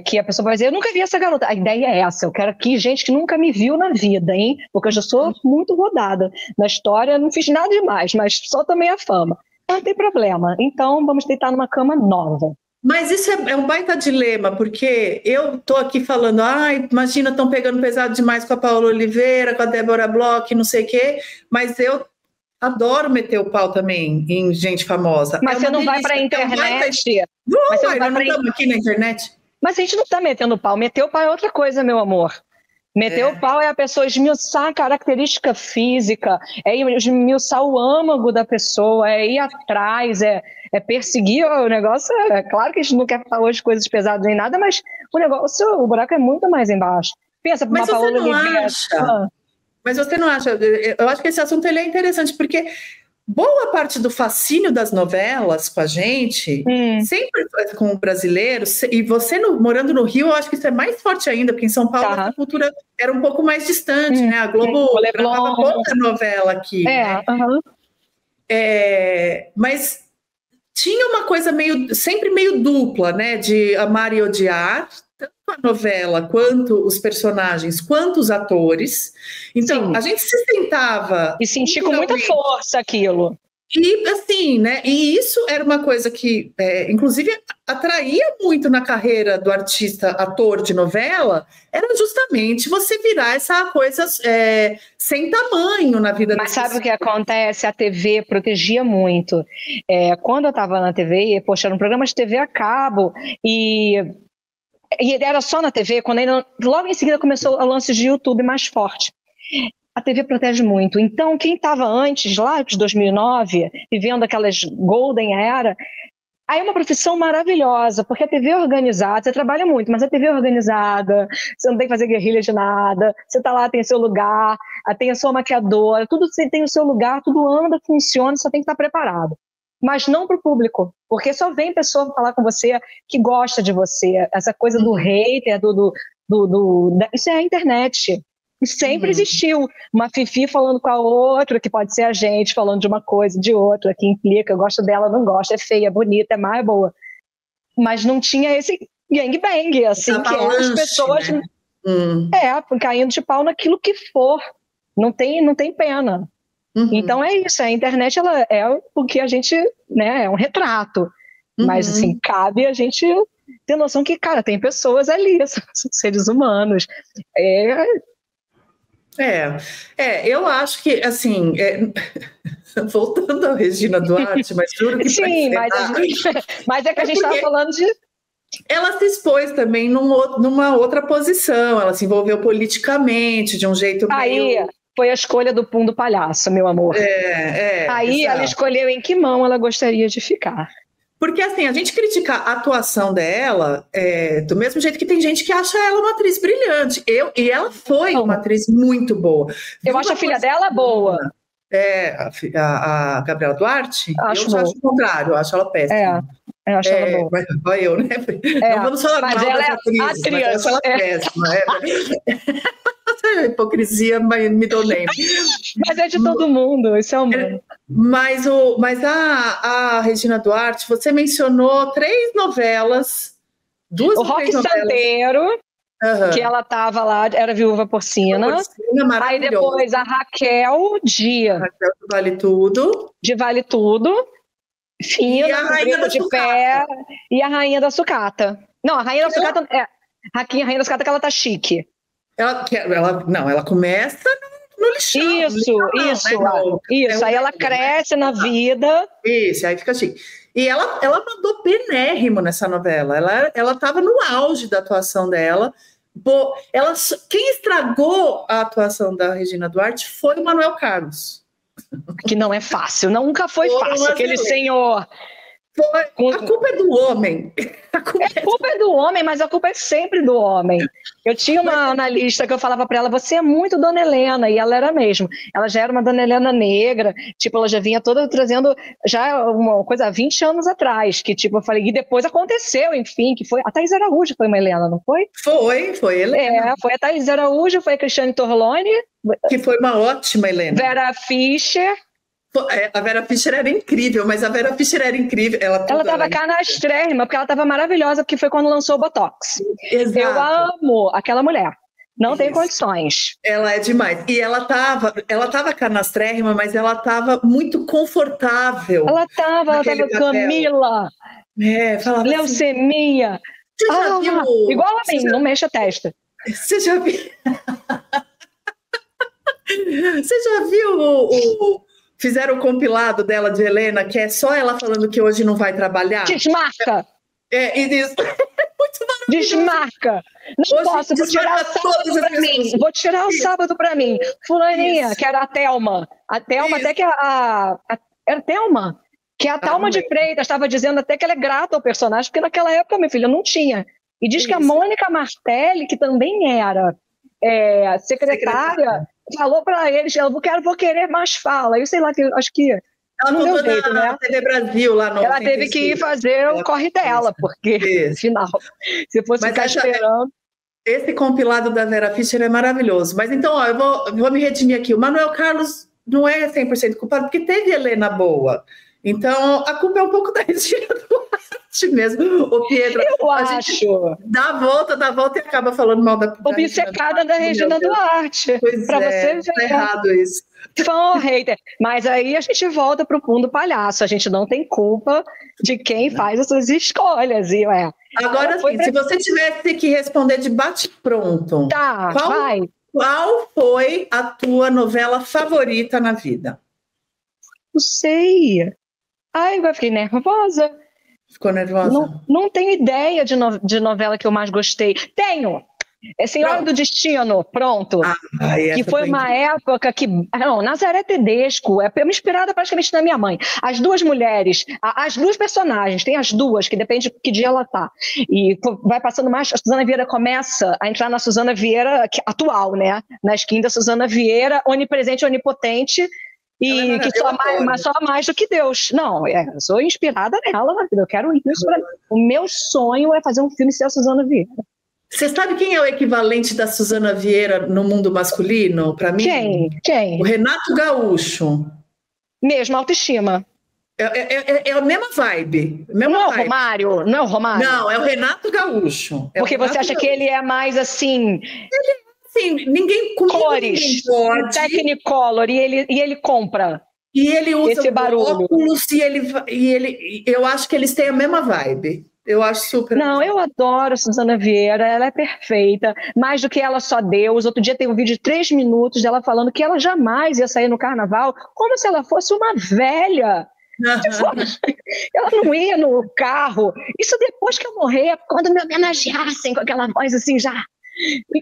que a pessoa vai dizer, eu nunca vi essa garota. A ideia é essa, eu quero aqui gente que nunca me viu na vida, hein? Porque eu já sou muito rodada. Na história não fiz nada demais, mas só também a fama. Não tem problema. Então, vamos deitar numa cama nova. Mas isso é um baita dilema, porque eu tô aqui falando, imagina, estão pegando pesado demais com a Paola Oliveira, com a Débora Bloch, não sei o quê, mas eu adoro meter o pau também em gente famosa. Mas você não vai para a internet? Mas não estamos aqui na internet? Mas a gente não está metendo o pau. Meter o pau é outra coisa, meu amor. Meter o pau é a pessoa esmiuçar a característica física, esmiuçar o âmago da pessoa, ir atrás, perseguir o negócio. É claro que a gente não quer falar hoje coisas pesadas nem nada, mas o buraco é muito mais embaixo. Pensa para uma Paola Oliveira. Mas você não acha? Eu acho que esse assunto ele é interessante, porque boa parte do fascínio das novelas com a gente, sempre com o brasileiro, e você morando no Rio, eu acho que isso é mais forte ainda, porque em São Paulo a cultura era um pouco mais distante, né? A Globo gravava pouca novela aqui. Mas tinha uma coisa sempre meio dupla, né? De amar e odiar, tanto a novela, quanto os personagens, quanto os atores. Então, a gente se sentava... E sentir com muita força aquilo. E assim, né? E isso era uma coisa que, inclusive, atraía muito na carreira do artista, ator de novela, era justamente você virar essa coisa sem tamanho na vida Mas das sabe pessoas. o que acontece? A TV protegia muito. Quando eu estava na TV, poxa, era um programa de TV a cabo, e era só na TV, quando logo em seguida começou o lance de YouTube mais forte. A TV protege muito. Então, quem estava antes, lá de 2009, vivendo aquelas golden era, aí é uma profissão maravilhosa, porque a TV é organizada, você trabalha muito, mas a TV é organizada, você não tem que fazer guerrilha de nada, você está lá, tem seu lugar, tem a sua maquiadora, tudo tem o seu lugar, tudo anda, funciona, só tem que estar preparado. Mas não para o público, porque só vem pessoa falar com você que gosta de você. Essa coisa do hater, isso é a internet. E sempre existiu uma fifi falando com a outra, que pode ser a gente falando de uma coisa, de outra, que implica, eu gosto dela, não gosto, é feia, é bonita, é má, é boa. Mas não tinha esse gangbang, assim, que é as pessoas né? Caindo de pau naquilo que for. Não tem pena. Então é isso, a internet ela é o que a gente, né, é um retrato. Mas assim, cabe a gente ter noção que, cara, tem pessoas ali, são seres humanos. Eu acho que, assim, voltando à Regina Duarte, mas juro que sim, mas é que a gente estava falando de... Ela se expôs também numa outra posição, ela se envolveu politicamente, de um jeito meio... Foi a escolha do Pum do Palhaço, meu amor. Aí exato. Ela escolheu em que mão ela gostaria de ficar. Porque, assim, a gente critica a atuação dela do mesmo jeito que tem gente que acha ela uma atriz brilhante. E ela foi uma atriz muito boa. Eu acho a filha dela boa. A Gabriela Duarte? Acho eu acho o contrário, eu acho ela péssima. Eu acho ela boa. Mas eu, né? Não vamos falar mal dessa atriz, mas eu acho ela péssima. Hipocrisia, me dou nem. Mas é de todo mundo, isso é humano. Mas a Regina Duarte, você mencionou 3 novelas, 2 o Roque Santeiro, que ela estava lá, era Viúva Porcina. Aí depois a Raquel de Vale Tudo. De Vale Tudo. Fina, e a Rainha da de Sucata. Pé, e a Rainha da Sucata. Não, a Rainha da Sucata a Rainha da Sucata que ela tá chique. Ela começa no lixão. Isso. Aí ela cresce na vida. Isso, aí fica chique. E ela mandou penérrimo nessa novela. Ela estava no auge da atuação dela. Quem estragou a atuação da Regina Duarte foi o Manuel Carlos. Que não é fácil, nunca foi fácil, aquele senhor. A culpa é do homem. A culpa é do homem, mas a culpa é sempre do homem. Eu tinha uma analista que eu falava para ela, você é muito Dona Helena, e ela era mesmo. Ela já era uma Dona Helena negra, tipo, ela já vinha toda trazendo já uma coisa há 20 anos atrás, que tipo, eu falei, e depois aconteceu, enfim, que foi, a Thaís Araújo foi uma Helena, não foi? Foi Helena. Foi a Thaís Araújo, foi a Cristiane Torlone. Que foi uma ótima Helena. Vera Fischer. A Vera Fischer era incrível, mas a Vera Fischer era incrível. Ela estava canastrérrima, porque ela estava maravilhosa, porque foi quando lançou o Botox. Exato. Eu amo aquela mulher. Não tem condições. Ela é demais. E ela tava canastrérrima, mas ela estava muito confortável. Ela tava Camila. Falava leucemia. Assim, você já viu? Igual a mim, não mexe a testa. Você já viu? Você já viu fizeram o compilado dela de Helena, que é só ela falando que hoje não vai trabalhar? Desmarca! E isso. Muito maravilhoso. Desmarca! Não posso, vou tirar o sábado para mim. Vou tirar o sábado para mim. Fulaninha, que era a Thelma. A Thelma, até que era a Thelma. Que a Thalma de Freitas estava dizendo até que ela é grata ao personagem, porque naquela época, minha filha, não tinha. E diz que a Mônica Martelli, que também era secretária, falou para eles, eu vou querer mais fala. Eu sei lá, acho que ela não deu jeito, né? TV Brasil lá no... Ela teve que ir fazer o corre dela, porque, afinal, se fosse ficar esperando... Esse compilado da Vera Fischer é maravilhoso. Mas então, eu vou me redimir aqui. O Manuel Carlos não é 100% culpado, porque teve Helena boa. Então, a culpa é um pouco da Regina Duarte mesmo, ô Pietro. Eu a acho. Gente dá a volta e acaba falando mal da Obcecada da Regina Duarte. Pois pra você ver. Tá errado isso. Fã ou hater. Mas aí a gente volta pro mundo palhaço. A gente não tem culpa de quem faz as suas escolhas. Agora, se você tivesse que responder de bate-pronto, tá, qual foi a tua novela favorita na vida? Não sei. Ai, eu fiquei nervosa. Ficou nervosa? Não tenho ideia de novela que eu mais gostei. Tenho! É Senhora do Destino, pronto. Que foi uma época que... Não, Nazaré Tedesco, é inspirada praticamente na minha mãe. As duas mulheres, as duas personagens, tem as duas, que depende de que dia ela tá. E vai passando mais, a Suzana Vieira começa a entrar na Suzana Vieira atual, né? Na skin da Suzana Vieira, onipresente, onipotente, e que só mais do que Deus. Não, eu sou inspirada nela, eu quero isso pra mim. O meu sonho é fazer um filme sem a Suzana Vieira. Você sabe quem é o equivalente da Suzana Vieira no mundo masculino, para mim? Quem? O Renato Gaúcho. Mesma autoestima. É a mesma vibe. Não é o Romário? Não é o Romário? Não, é o Renato Gaúcho. Porque você acha que ele é mais assim... Ninguém cores, Technicolor, e ele compra. E ele usa esse barulho. Óculos eu acho que eles têm a mesma vibe. Eu acho super. Não, eu adoro a Suzana Vieira, ela é perfeita, mais do que ela só Deus. Outro dia tem um vídeo de 3 minutos dela falando que ela jamais ia sair no carnaval, como se ela fosse uma velha. Ela não ia no carro. Isso depois que eu morrer, quando me homenageassem com aquela voz assim já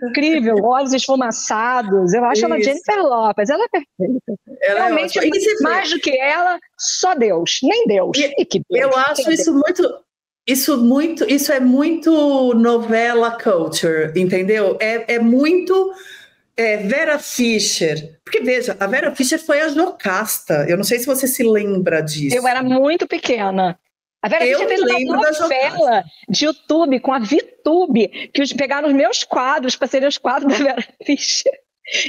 incrível, olhos esfumaçados. Eu acho ela Jennifer Lopez, ela é perfeita. Realmente, mais do que ela, só Deus, nem Deus. Eu acho isso é muito novela culture, entendeu? É muito Vera Fischer. Porque, veja, a Vera Fischer foi a Jocasta. Eu não sei se você se lembra disso. Eu era muito pequena. A Vera Fischer fez uma novela de YouTube com a VTube, que pegaram os meus quadros para serem os quadros da Vera Fischer.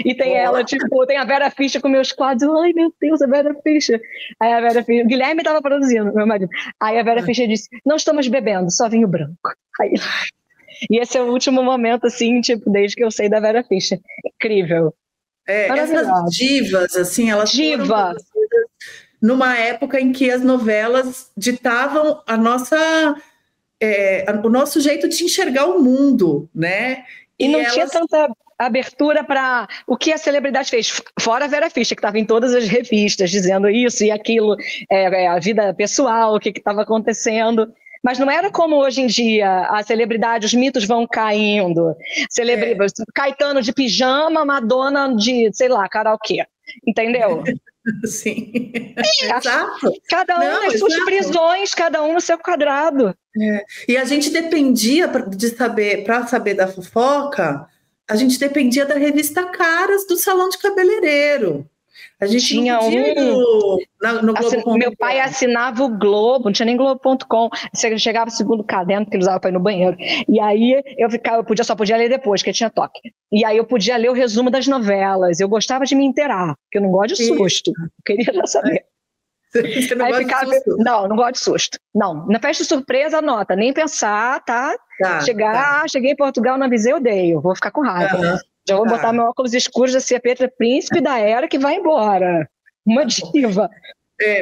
E tem ela, tem a Vera Fischer com meus quadros. Ai, meu Deus, a Vera Fischer. Aí a Vera Fischer, o Guilherme estava produzindo, meu marido. Aí a Vera Fischer disse, não estamos bebendo, só vinho branco. Aí, e esse é o último momento, assim, desde que eu sei da Vera Fischer. Incrível. Essas divas, assim, elas foram numa época em que as novelas ditavam o nosso jeito de enxergar o mundo, né? E não tinha tanta abertura para o que a celebridade fez, fora a Vera Fischer, que estava em todas as revistas dizendo isso e aquilo, a vida pessoal, o que estava acontecendo. Mas não era como hoje em dia, a celebridade, os mitos vão caindo. Caetano de pijama, Madonna de, sei lá, karaokê. Entendeu? Sim. Exato. Cada um nas suas prisões, cada um no seu quadrado. E a gente dependia para saber da fofoca, a gente dependia da revista Caras do salão de cabeleireiro. A gente tinha no Globo.com. Meu pai assinava o Globo, não tinha nem Globo.com. Você chegava o segundo caderno que ele usava para ir no banheiro. E aí só podia ler depois, porque tinha toque. E aí eu podia ler o resumo das novelas. Eu gostava de me inteirar, porque eu não gosto de susto. Eu queria já saber. Você não gosta de susto? Não gosto de susto. Não, na festa de surpresa, anota, nem pensar, tá? Cheguei em Portugal, não avisei, eu odeio. Vou ficar com raiva. Já vou botar meu óculos escuros da Cia Petra, príncipe da era, que vai embora. Uma diva.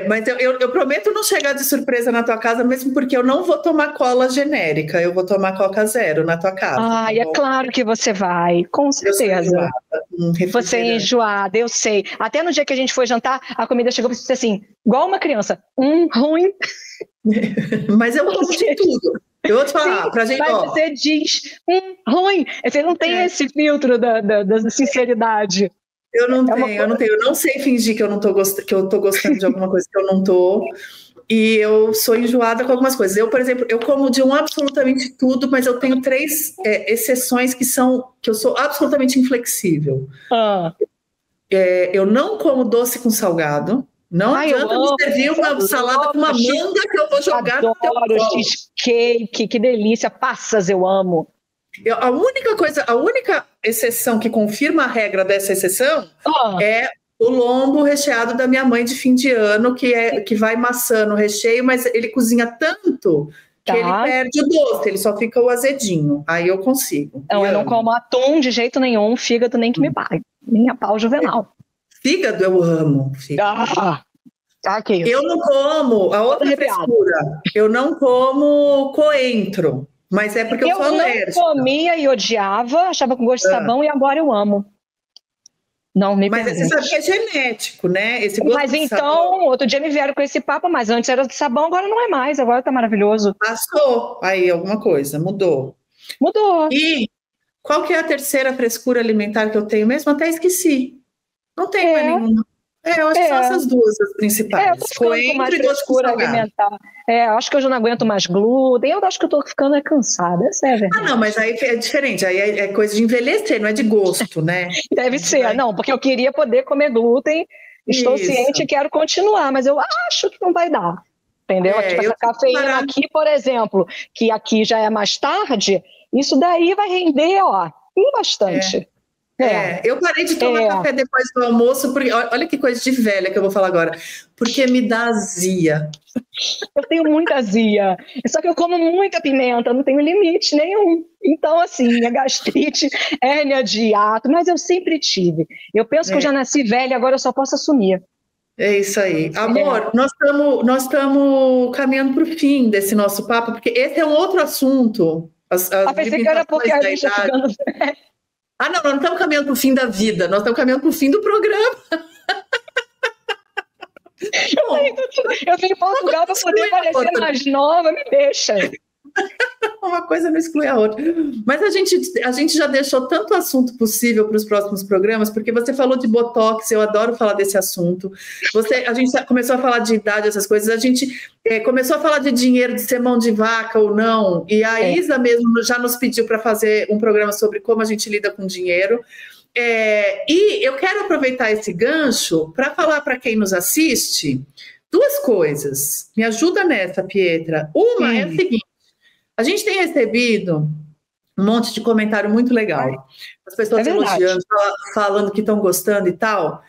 Mas eu prometo não chegar de surpresa na tua casa, mesmo porque eu não vou tomar cola genérica, eu vou tomar Coca Zero na tua casa. É claro que você vai, com certeza. Você é enjoada, eu sei. Até no dia que a gente foi jantar, a comida chegou e disse assim, igual uma criança, ruim. Mas eu como de tudo. Eu vou te falar, pra gente. Mas você diz ruim. Você não tem esse filtro da sinceridade. Eu não tenho. Eu não sei fingir que eu tô gostando de alguma coisa que eu não tô. E eu sou enjoada com algumas coisas. Eu, por exemplo, eu como de absolutamente tudo, mas eu tenho 3 exceções que eu sou absolutamente inflexível. Eu não como doce com salgado. Não adianta me servir uma salada com uma manga que eu vou jogar no teu colo. Adoro cheesecake, que delícia. Passas, eu amo. A única exceção que confirma a regra dessa exceção é O lombo recheado da minha mãe de fim de ano, que vai maçã no recheio, mas ele cozinha tanto que ele perde o doce, ele só fica o azedinho. Aí eu consigo. Não, eu não como atum de jeito nenhum, fígado nem que me pague, nem a pau Juvenal. Fígado eu amo. Aqui. Eu não como, a outra frescura, eu não como coentro, mas é porque eu sou alérgica. Eu comia e odiava, achava com gosto de sabão e agora eu amo. Não me Mas você sabe que é genético, né? Esse gosto mas de então, sabão. outro dia me vieram com esse papo, mas antes era de sabão, agora não é mais, agora tá maravilhoso. Passou aí alguma coisa, mudou. Mudou. E qual que é a terceira frescura alimentar que eu tenho mesmo? Até esqueci. Não tenho mais nenhuma. Eu acho que são essas duas as principais. Coentro e frescura alimentar. Acho que eu já não aguento mais glúten. Eu acho que eu tô ficando cansada. Essa é a verdade. Não, mas aí é diferente. Aí é coisa de envelhecer, não é de gosto, né? Deve ser. Não, porque eu queria poder comer glúten. Estou ciente e quero continuar, mas eu acho que não vai dar. Entendeu? Tipo, essa cafeína aqui, por exemplo, que aqui já é mais tarde, isso daí vai render, bastante. Eu parei de tomar café depois do almoço, porque olha que coisa de velha que eu vou falar agora, porque me dá azia. Eu tenho muita azia, só que eu como muita pimenta, não tenho limite nenhum. Então, assim, minha gastrite, hérnia de hiato, mas eu sempre tive. Eu penso que eu já nasci velha, agora eu só posso assumir. É isso aí. Amor, nós estamos caminhando para o fim desse nosso papo, porque esse é um outro assunto. Pensei que era porque a gente está ficando velha. Nós não estamos caminhando para o fim da vida, nós estamos caminhando para o fim do programa. Eu vim em Portugal para poder parecer mais nova, me deixa. Uma coisa não exclui a outra. Mas a gente já deixou tanto assunto possível para os próximos programas, porque você falou de Botox, eu adoro falar desse assunto. A gente começou a falar de idade, essas coisas, a gente começou a falar de dinheiro, de ser mão de vaca ou não, e a Isa mesmo já nos pediu para fazer um programa sobre como a gente lida com dinheiro. E eu quero aproveitar esse gancho para falar para quem nos assiste duas coisas. Me ajuda nessa, Pietra. Uma é o seguinte: a gente tem recebido um monte de comentário muito legal. As pessoas elogiando, falando que estão gostando e tal.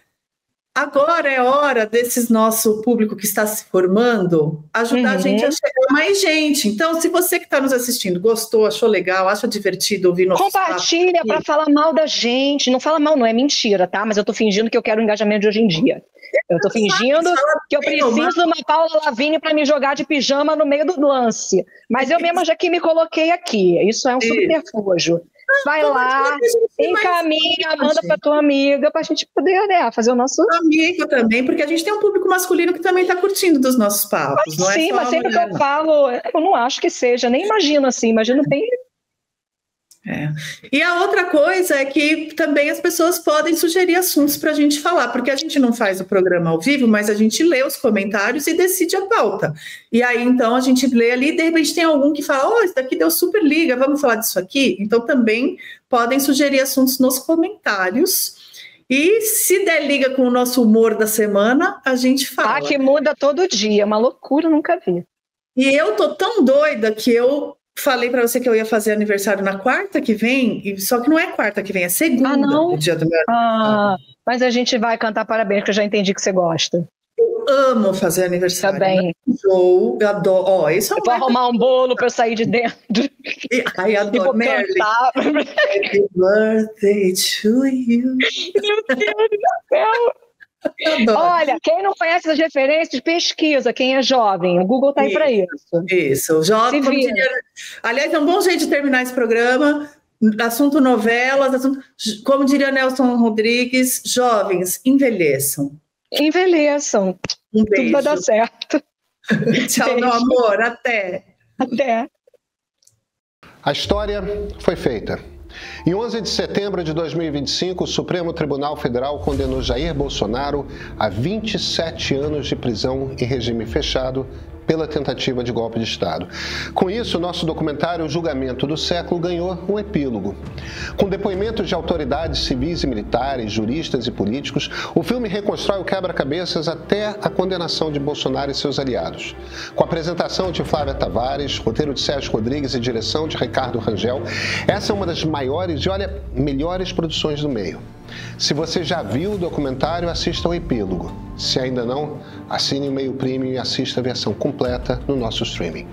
Agora é hora desses nosso público que está se formando ajudar a gente a chegar mais gente. Então, se você que está nos assistindo gostou, achou legal, acha divertido ouvir nossos compartilha para falar mal da gente. Não fala mal, não é mentira, tá? Mas eu tô fingindo que eu quero o engajamento de hoje em dia. Eu tô fingindo que eu preciso de uma Paula Lavigne para me jogar de pijama no meio do lance. Mas eu mesma já que me coloquei aqui. Isso é um subterfúgio. Vai lá, encaminha, manda para tua amiga para a gente poder fazer o nosso amigo também, porque a gente tem um público masculino que também está curtindo dos nossos papos. Não sim, mas sempre que eu falo, eu não acho que seja, nem imagino assim, imagino bem. E a outra coisa é que também as pessoas podem sugerir assuntos para a gente falar, porque a gente não faz o programa ao vivo, mas a gente lê os comentários e decide a pauta. E aí, então, a gente lê ali e de repente tem algum que fala, isso daqui deu super liga, vamos falar disso aqui? Então, também podem sugerir assuntos nos comentários. E se der liga com o nosso humor da semana, a gente fala. Que muda todo dia, uma loucura, nunca vi. E eu tô tão doida que eu falei para você que eu ia fazer aniversário na quarta que vem, só que não é quarta que vem, é segunda. Não? O dia do meu aniversário. Mas a gente vai cantar parabéns, que eu já entendi que você gosta. Eu amo fazer aniversário. Também. Eu adoro. Isso é eu vou arrumar um bolo para eu sair de dentro. Ai, adoro. Merle. Happy birthday to you. Meu Deus do céu. Olha, quem não conhece as referências, pesquisa. Quem é jovem, o Google está aí para isso. Isso, jovem. Aliás, é um bom jeito de terminar esse programa. Assunto novelas, como diria Nelson Rodrigues, jovens, envelheçam. Envelheçam. Um beijo. Tudo vai dar certo. Tchau, beijo. Meu amor. Até. Até. A história foi feita. Em 11 de setembro de 2025, o Supremo Tribunal Federal condenou Jair Bolsonaro a 27 anos de prisão em regime fechado pela tentativa de golpe de Estado. Com isso, nosso documentário O Julgamento do Século ganhou um epílogo. Com depoimentos de autoridades civis e militares, juristas e políticos, o filme reconstrói o quebra-cabeças até a condenação de Bolsonaro e seus aliados. Com a apresentação de Flávia Tavares, roteiro de Sérgio Rodrigues e direção de Ricardo Rangel, essa é uma das maiores e, melhores produções do meio. Se você já viu o documentário, assista ao epílogo. Se ainda não, assine o Meio Premium e assista a versão completa no nosso streaming.